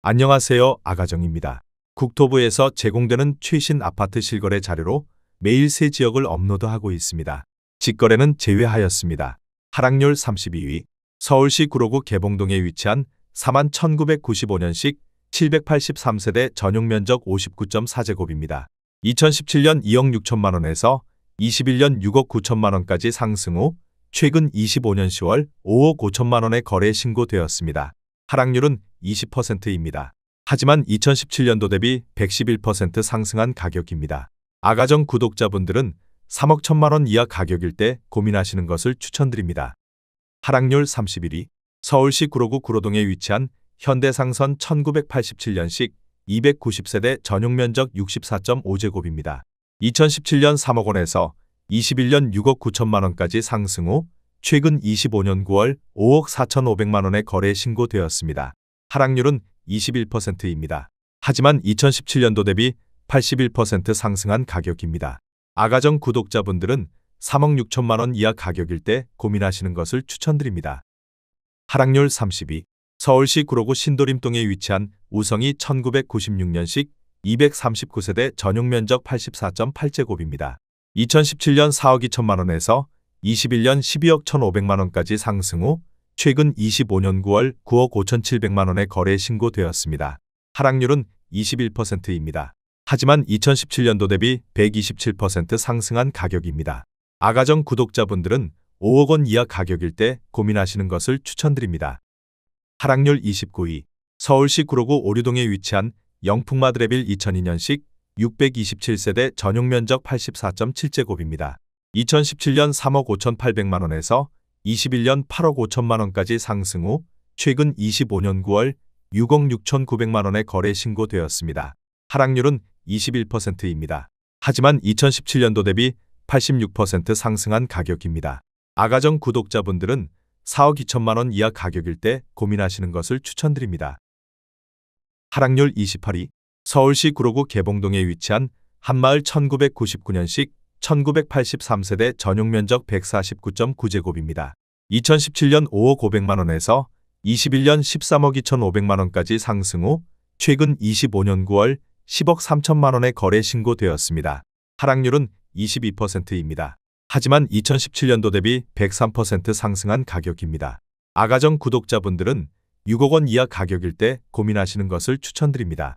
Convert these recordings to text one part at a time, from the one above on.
안녕하세요. 아가정입니다. 국토부에서 제공되는 최신 아파트 실거래 자료로 매일 새 지역을 업로드하고 있습니다. 직거래는 제외하였습니다. 하락률 32위. 서울시 구로구 개봉동에 위치한 41,995년식 783세대 전용면적 59.4제곱입니다. 2017년 2억 6천만 원에서 21년 6억 9천만 원까지 상승 후 최근 25년 10월 5억 5천만 원에 거래 신고되었습니다. 하락률은 20%입니다. 하지만 2017년도 대비 111% 상승한 가격입니다. 아가정 구독자분들은 3억 1천만 원 이하 가격일 때 고민하시는 것을 추천드립니다. 하락률 31위. 서울시 구로구 구로동에 위치한 현대상선 1987년식 290세대 전용면적 64.5제곱입니다. 2017년 3억 원에서 21년 6억 9천만 원까지 상승 후 최근 25년 9월 5억 4,500만 원에 거래 신고되었습니다. 하락률은 21%입니다. 하지만 2017년도 대비 81% 상승한 가격입니다. 아가정 구독자분들은 3억 6천만 원 이하 가격일 때 고민하시는 것을 추천드립니다. 하락률 30위. 서울시 구로구 신도림동에 위치한 우성이 1996년식 239세대 전용면적 84.8제곱입니다. 2017년 4억 2천만 원에서 21년 12억 1,500만 원까지 상승 후 최근 25년 9월 9억 5,700만 원에 거래 신고되었습니다. 하락률은 21%입니다. 하지만 2017년도 대비 127% 상승한 가격입니다. 아가정 구독자분들은 5억 원 이하 가격일 때 고민하시는 것을 추천드립니다. 하락률 29위. 서울시 구로구 오류동에 위치한 영풍마드레빌 2002년식 627세대 전용면적 84.7제곱입니다. 2017년 3억 5,800만 원에서 21년 8억 5천만 원까지 상승 후 최근 25년 9월 6억 6,900만 원에 거래 신고되었습니다. 하락률은 21%입니다. 하지만 2017년도 대비 86% 상승한 가격입니다. 아가정 구독자분들은 4억 2천만 원 이하 가격일 때 고민하시는 것을 추천드립니다. 하락률 28위. 서울시 구로구 개봉동에 위치한 한마을 1999년식 1983세대 전용면적 149.9제곱입니다. 2017년 5억 500만 원에서 21년 13억 2,500만 원까지 상승 후 최근 25년 9월 10억 3천만 원에 거래 신고되었습니다. 하락률은 22%입니다. 하지만 2017년도 대비 103% 상승한 가격입니다. 아가정 구독자분들은 6억 원 이하 가격일 때 고민하시는 것을 추천드립니다.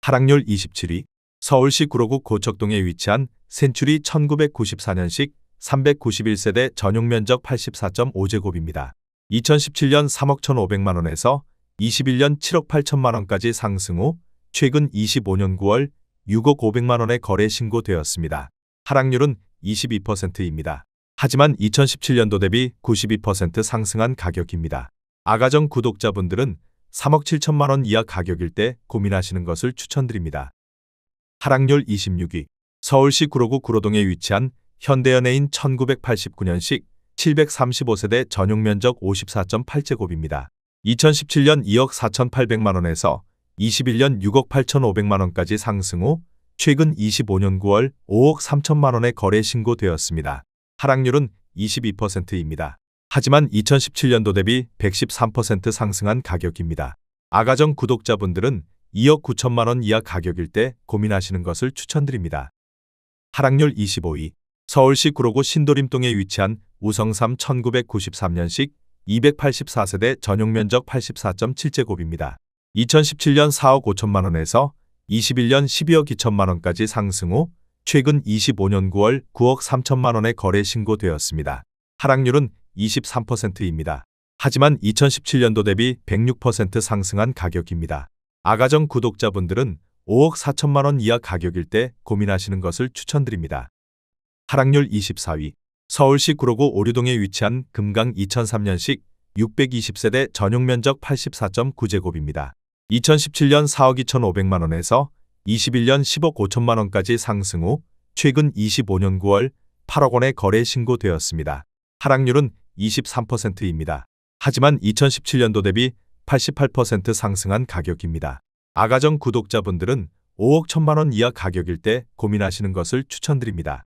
하락률 27위. 서울시 구로구 고척동에 위치한 센츄리 1994년식 391세대 전용면적 84.5제곱입니다. 2017년 3억 1,500만 원에서 21년 7억 8천만 원까지 상승 후 최근 25년 9월 6억 500만 원에 거래 신고되었습니다. 하락률은 22%입니다. 하지만 2017년도 대비 92% 상승한 가격입니다. 아가정 구독자분들은 3억 7천만 원 이하 가격일 때 고민하시는 것을 추천드립니다. 하락률 26위. 서울시 구로구 구로동에 위치한 현대연예인 1989년식 735세대 전용면적 54.8제곱입니다. 2017년 2억 4,800만 원에서 21년 6억 8,500만 원까지 상승 후 최근 25년 9월 5억 3천만 원에 거래 신고되었습니다. 하락률은 22%입니다. 하지만 2017년도 대비 113% 상승한 가격입니다. 아가정 구독자분들은 2억 9천만 원 이하 가격일 때 고민하시는 것을 추천드립니다. 하락률 25위. 서울시 구로구 신도림동에 위치한 우성삼 1993년식 284세대 전용면적 84.7제곱입니다. 2017년 4억 5천만 원에서 21년 12억 2천만 원까지 상승 후 최근 25년 9월 9억 3천만 원에 거래 신고되었습니다. 하락률은 23%입니다. 하지만 2017년도 대비 106% 상승한 가격입니다. 아가정 구독자분들은 5억 4천만 원 이하 가격일 때 고민하시는 것을 추천드립니다. 하락률 24위. 서울시 구로구 오류동에 위치한 금강 2003년식 620세대 전용면적 84.9제곱입니다. 2017년 4억 2,500만 원에서 21년 10억 5천만 원까지 상승 후 최근 25년 9월 8억 원에 거래 신고되었습니다. 하락률은 23%입니다. 하지만 2017년도 대비 88% 상승한 가격입니다. 아가정 구독자분들은 5억 1천만 원 이하 가격일 때 고민하시는 것을 추천드립니다.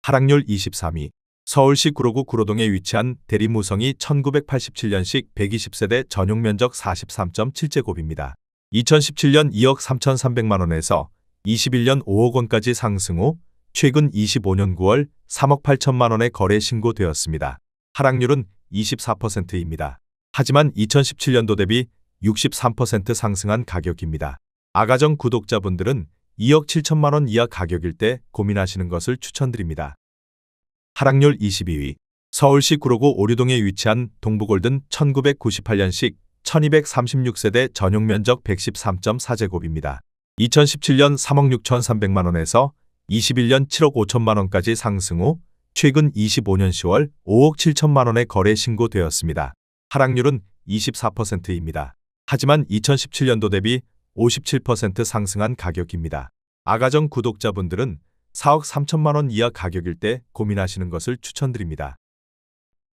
하락률 23위. 서울시 구로구 구로동에 위치한 대리무성이 1987년식 120세대 전용 면적 43.7제곱입니다. 2017년 2억 3,300만 원에서 21년 5억 원까지 상승 후 최근 25년 9월 3억 8천만 원에 거래 신고되었습니다. 하락률은 24%입니다. 하지만 2017년도 대비 63% 상승한 가격입니다. 아가정 구독자분들은 2억 7천만 원 이하 가격일 때 고민하시는 것을 추천드립니다. 하락률 22위. 서울시 구로구 오류동에 위치한 동부골든 1998년식 1236세대 전용 면적 113.4제곱입니다. 2017년 3억 6,300만 원에서 21년 7억 5천만 원까지 상승 후 최근 25년 10월 5억 7천만 원에 거래 신고되었습니다. 하락률은 24%입니다. 하지만 2017년도 대비 57% 상승한 가격입니다. 아가정 구독자분들은 4억 3천만 원 이하 가격일 때 고민하시는 것을 추천드립니다.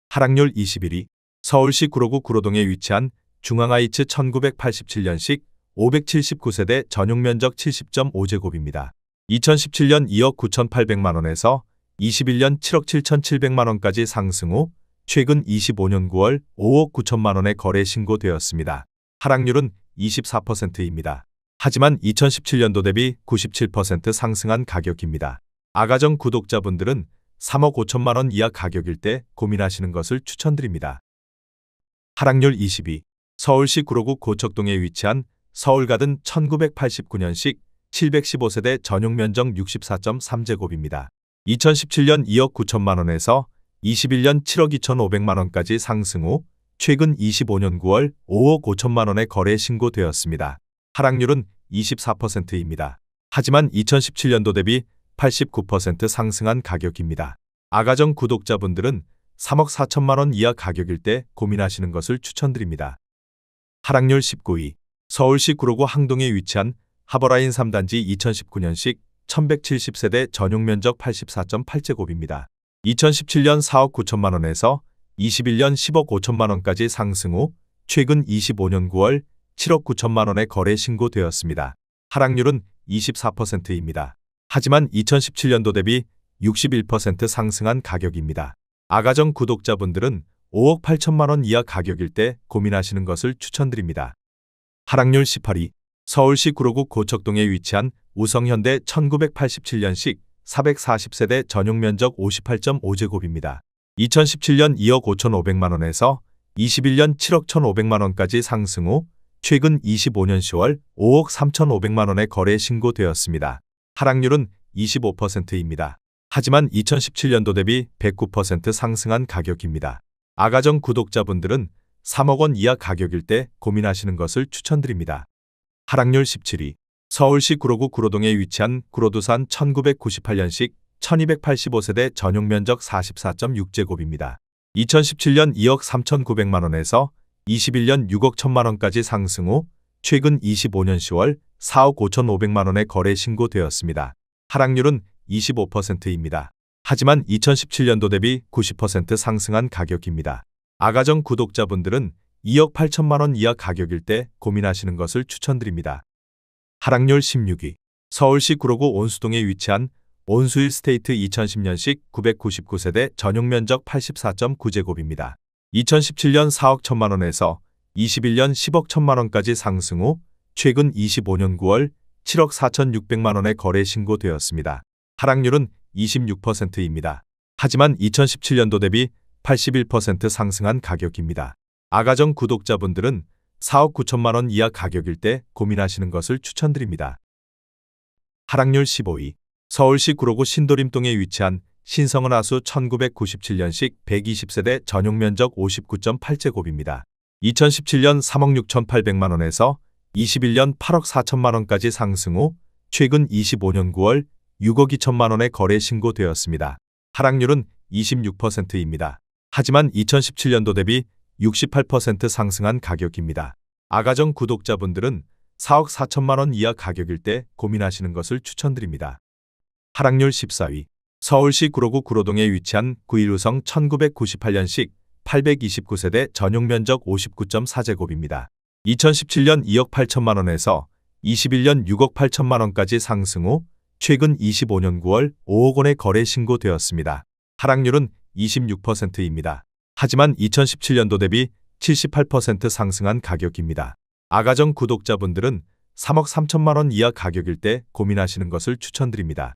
하락률 21위. 서울시 구로구 구로동에 위치한 중앙하이츠 1987년식 579세대 전용 면적 70.5제곱입니다. 2017년 2억 9,800만 원에서 21년 7억 7,700만 원까지 상승 후 최근 25년 9월 5억 9천만 원에 거래 신고되었습니다. 하락률은 24%입니다. 하지만 2017년도 대비 97% 상승한 가격입니다. 아가정 구독자분들은 3억 5천만 원 이하 가격일 때 고민하시는 것을 추천드립니다. 하락률 22. 서울시 구로구 고척동에 위치한 서울가든 1989년식 715세대 전용 면적 64.3제곱입니다. 2017년 2억 9천만 원에서 21년 7억 2,500만 원까지 상승 후 최근 25년 9월 5억 5천만 원에 거래 신고되었습니다. 하락률은 24%입니다. 하지만 2017년도 대비 89% 상승한 가격입니다. 아가정 구독자분들은 3억 4천만 원 이하 가격일 때 고민하시는 것을 추천드립니다. 하락률 19위. 서울시 구로구 항동에 위치한 하버라인 3단지 2019년식 1170세대 전용 면적 84.8제곱입니다. 2017년 4억 9천만 원에서 21년 10억 5천만 원까지 상승 후 최근 25년 9월 7억 9천만 원에 거래 신고되었습니다. 하락률은 24%입니다. 하지만 2017년도 대비 61% 상승한 가격입니다. 아가정 구독자분들은 5억 8천만 원 이하 가격일 때 고민하시는 것을 추천드립니다. 하락률 18위. 서울시 구로구 고척동에 위치한 우성현대 1987년식 440세대 전용 면적 58.5제곱입니다. 2017년 2억 5,500만 원에서 21년 7억 1,500만 원까지 상승 후 최근 25년 10월 5억 3,500만 원에 거래 신고되었습니다. 하락률은 25%입니다. 하지만 2017년도 대비 109% 상승한 가격입니다. 아가정 구독자분들은 3억 원 이하 가격일 때 고민하시는 것을 추천드립니다. 하락률 17위. 서울시 구로구 구로동에 위치한 구로두산 1998년식 1285세대 전용 면적 44.6제곱입니다. 2017년 2억 3,900만 원에서 21년 6억 1천만 원까지 상승 후 최근 25년 10월 4억 5,500만 원에 거래 신고되었습니다. 하락률은 25%입니다. 하지만 2017년도 대비 90% 상승한 가격입니다. 아가정 구독자분들은 2억 8천만 원 이하 가격일 때 고민하시는 것을 추천드립니다. 하락률 16위. 서울시 구로구 온수동에 위치한 온수일 스테이트 2010년식 999세대 전용 면적 84.9제곱입니다. 2017년 4억 1천만 원에서 21년 10억 1천만 원까지 상승 후 최근 25년 9월 7억 4,600만 원에 거래 신고되었습니다. 하락률은 26%입니다. 하지만 2017년도 대비 81% 상승한 가격입니다. 아가정 구독자분들은 4억 9천만 원 이하 가격일 때 고민하시는 것을 추천드립니다. 하락률 15위. 서울시 구로구 신도림동에 위치한 신성은 하수 1997년식 120세대 전용 면적 59.8제곱입니다. 2017년 3억 6,800만 원에서 21년 8억 4천만 원까지 상승 후 최근 25년 9월 6억 2천만 원에 거래 신고되었습니다. 하락률은 26%입니다. 하지만 2017년도 대비 68% 상승한 가격입니다. 아가정 구독자분들은 4억 4천만 원 이하 가격일 때 고민하시는 것을 추천드립니다. 하락률 14위. 서울시 구로구 구로동에 위치한 9.1호성 1998년식 829세대 전용 면적 59.4제곱입니다. 2017년 2억 8천만 원에서 21년 6억 8천만 원까지 상승 후 최근 25년 9월 5억 원에 거래 신고되었습니다. 하락률은 26%입니다. 하지만 2017년도 대비 78% 상승한 가격입니다. 아가정 구독자분들은 3억 3천만 원 이하 가격일 때 고민하시는 것을 추천드립니다.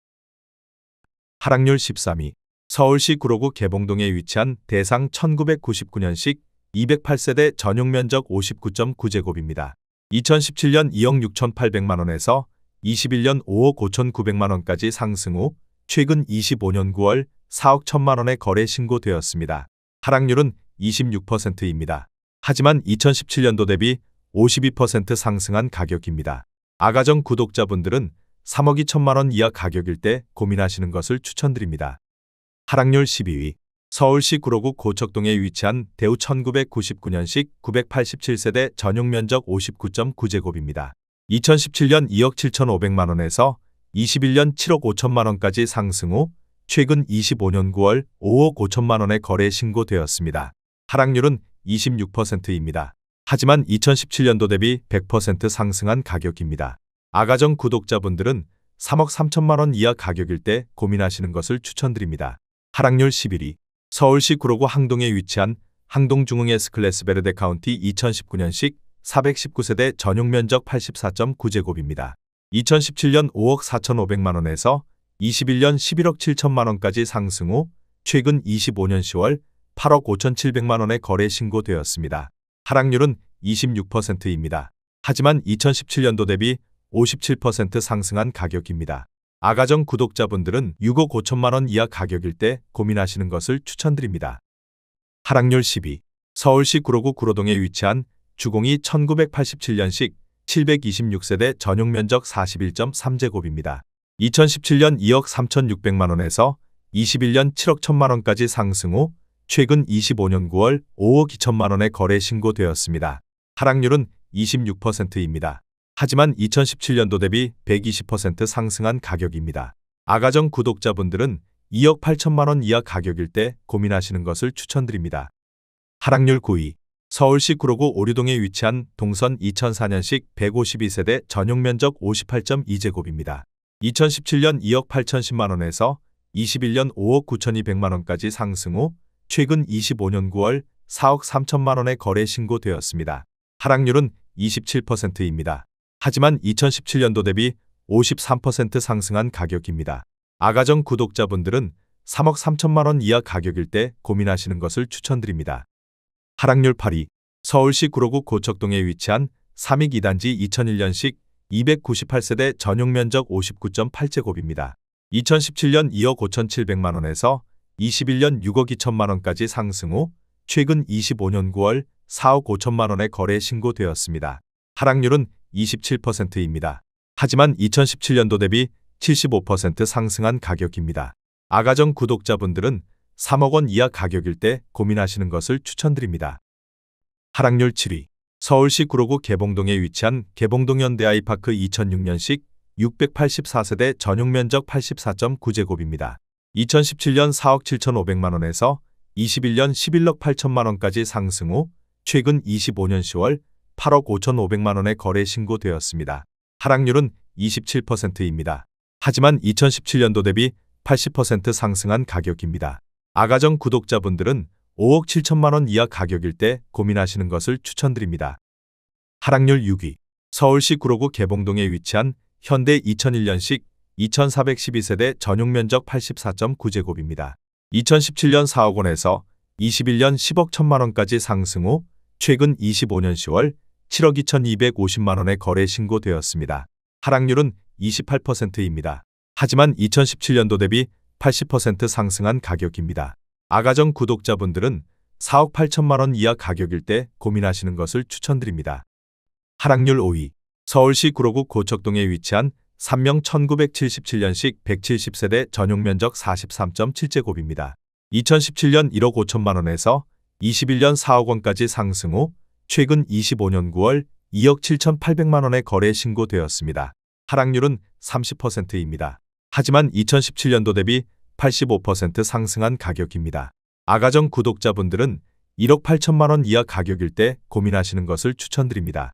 하락률 13위. 서울시 구로구 개봉동에 위치한 대상 1999년식 208세대 전용 면적 59.9제곱입니다. 2017년 2억 6,800만 원에서 21년 5억 5,900만 원까지 상승 후 최근 25년 9월 4억 1천만 원에 거래 신고되었습니다. 하락률은 26%입니다. 하지만 2017년도 대비 52% 상승한 가격입니다. 아가정 구독자분들은 3억 2천만 원 이하 가격일 때 고민하시는 것을 추천드립니다. 하락률 12위. 서울시 구로구 고척동에 위치한 대우 1999년식 987세대 전용 면적 59.9제곱입니다. 2017년 2억 7,500만 원에서 21년 7억 5천만 원까지 상승 후 최근 25년 9월 5억 5천만 원에 거래 신고되었습니다. 하락률은 26%입니다. 하지만 2017년도 대비 100% 상승한 가격입니다. 아가정 구독자분들은 3억 3천만 원 이하 가격일 때 고민하시는 것을 추천드립니다. 하락률 11위. 서울시 구로구 항동에 위치한 항동중흥 S클래스 베르데 카운티 2019년식 419세대 전용 면적 84.9제곱입니다. 2017년 5억 4,500만 원에서 21년 11억 7천만 원까지 상승 후 최근 25년 10월 8억 5,700만 원에 거래 신고되었습니다. 하락률은 26%입니다. 하지만 2017년도 대비 57% 상승한 가격입니다. 아가정 구독자분들은 6억 5천만 원 이하 가격일 때 고민하시는 것을 추천드립니다. 하락률 10위. 서울시 구로구 구로동에 위치한 주공이 1987년식 726세대 전용 면적 41.3제곱입니다. 2017년 2억 3,600만 원에서 21년 7억 1천만 원까지 상승 후 최근 25년 9월 5억 2천만 원에 거래 신고되었습니다. 하락률은 26%입니다. 하지만 2017년도 대비 120% 상승한 가격입니다. 아가정 구독자분들은 2억 8천만 원 이하 가격일 때 고민하시는 것을 추천드립니다. 하락률 9위. 서울시 구로구 오류동에 위치한 동선 2004년식 152세대 전용 면적 58.2제곱입니다. 2017년 2억 8,010만 원에서 21년 5억 9,200만 원까지 상승 후 최근 25년 9월 4억 3천만 원에 거래 신고되었습니다. 하락률은 27%입니다. 하지만 2017년도 대비 53% 상승한 가격입니다. 아가정 구독자분들은 3억 3천만 원 이하 가격일 때 고민하시는 것을 추천드립니다. 하락률 8위. 서울시 구로구 고척동에 위치한 3익 2단지 2001년식 298세대 전용 면적 59.8제곱입니다. 2017년 2억 5,700만 원에서 21년 6억 2천만 원까지 상승 후 최근 25년 9월 4억 5천만 원에 거래 신고되었습니다. 하락률은 27%입니다. 하지만 2017년도 대비 75% 상승한 가격입니다. 아가정 구독자분들은 3억 원 이하 가격일 때 고민하시는 것을 추천드립니다. 하락률 7위. 서울시 구로구 개봉동에 위치한 개봉동 현대아이파크 2006년식 684세대 전용 면적 84.9제곱입니다. 2017년 4억 7,500만 원에서 21년 11억 8천만 원까지 상승 후 최근 25년 10월 8억 5,500만 원에 거래 신고되었습니다. 하락률은 27%입니다. 하지만 2017년도 대비 80% 상승한 가격입니다. 아가정 구독자분들은 5억 7천만 원 이하 가격일 때 고민하시는 것을 추천드립니다. 하락률 6위. 서울시 구로구 개봉동에 위치한 현대 2001년식 2412세대 전용 면적 84.9제곱입니다. 2017년 4억 원에서 21년 10억 1천만 원까지 상승 후 최근 25년 10월 7억 2,250만 원에 거래 신고되었습니다. 하락률은 28%입니다. 하지만 2017년도 대비 80% 상승한 가격입니다. 아가정 구독자분들은 4억 8천만 원 이하 가격일 때 고민하시는 것을 추천드립니다. 하락률 5위. 서울시 구로구 고척동에 위치한 삼명 1977년식 170세대 전용 면적 43.7제곱입니다. 2017년 1억 5천만 원에서 21년 4억 원까지 상승 후 최근 25년 9월 2억 7,800만 원에 거래 신고되었습니다. 하락률은 30%입니다. 하지만 2017년도 대비 85% 상승한 가격입니다. 아가정 구독자분들은 1억 8천만 원 이하 가격일 때 고민하시는 것을 추천드립니다.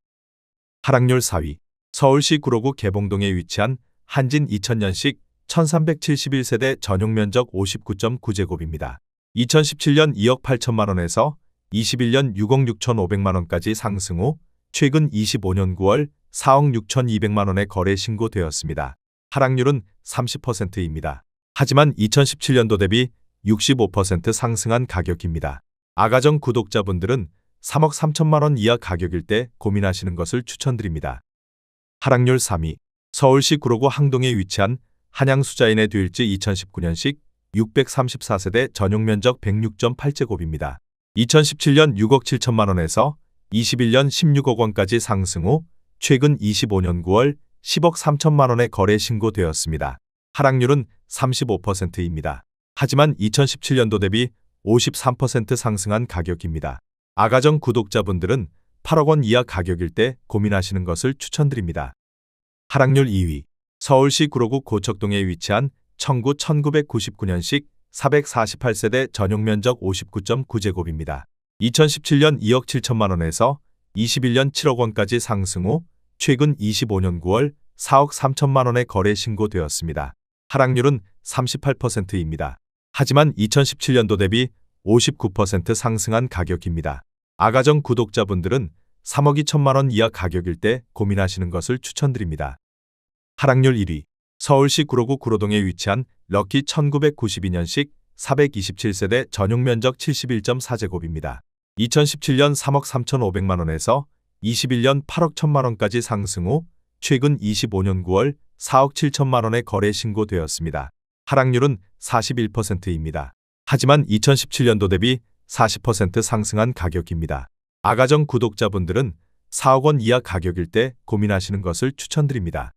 하락률 4위. 서울시 구로구 개봉동에 위치한 한진 2000년식 1371세대 전용 면적 59.9제곱입니다. 2017년 2억 8천만 원에서 21년 6억 6천5백만 원까지 상승 후 최근 25년 9월 4억 6천2백만 원의 거래 신고되었습니다. 하락률은 30%입니다. 하지만 2017년도 대비 65% 상승한 가격입니다. 아가정 구독자분들은 3억 3천만 원 이하 가격일 때 고민하시는 것을 추천드립니다. 하락률 3위. 서울시 구로구 항동에 위치한 한양수자인의 뒤일지 2019년식 634세대 전용 면적 106.8제곱입니다. 2017년 6억 7천만 원에서 21년 16억 원까지 상승 후 최근 25년 9월 10억 3천만 원의 거래 신고되었습니다. 하락률은 35%입니다. 하지만 2017년도 대비 53% 상승한 가격입니다. 아가정 구독자분들은 8억 원 이하 가격일 때 고민하시는 것을 추천드립니다. 하락률 2위. 서울시 구로구 고척동에 위치한 청구 1999년식 448세대 전용 면적 59.9제곱입니다. 2017년 2억 7천만 원에서 21년 7억 원까지 상승 후 최근 25년 9월 4억 3천만 원의 거래 신고되었습니다. 하락률은 38%입니다. 하지만 2017년도 대비 59% 상승한 가격입니다. 아가정 구독자분들은 3억 2천만 원 이하 가격일 때 고민하시는 것을 추천드립니다. 하락률 1위. 서울시 구로구 구로동에 위치한 럭키 1992년식 427세대 전용 면적 71.4제곱입니다. 2017년 3억 3천5백만 원에서 21년 8억 1천만 원까지 상승 후 최근 25년 9월 4억 7천만 원의 거래 신고되었습니다. 하락률은 41%입니다. 하지만 2017년도 대비 40% 상승한 가격입니다. 아가정 구독자분들은 4억 원 이하 가격일 때 고민하시는 것을 추천드립니다.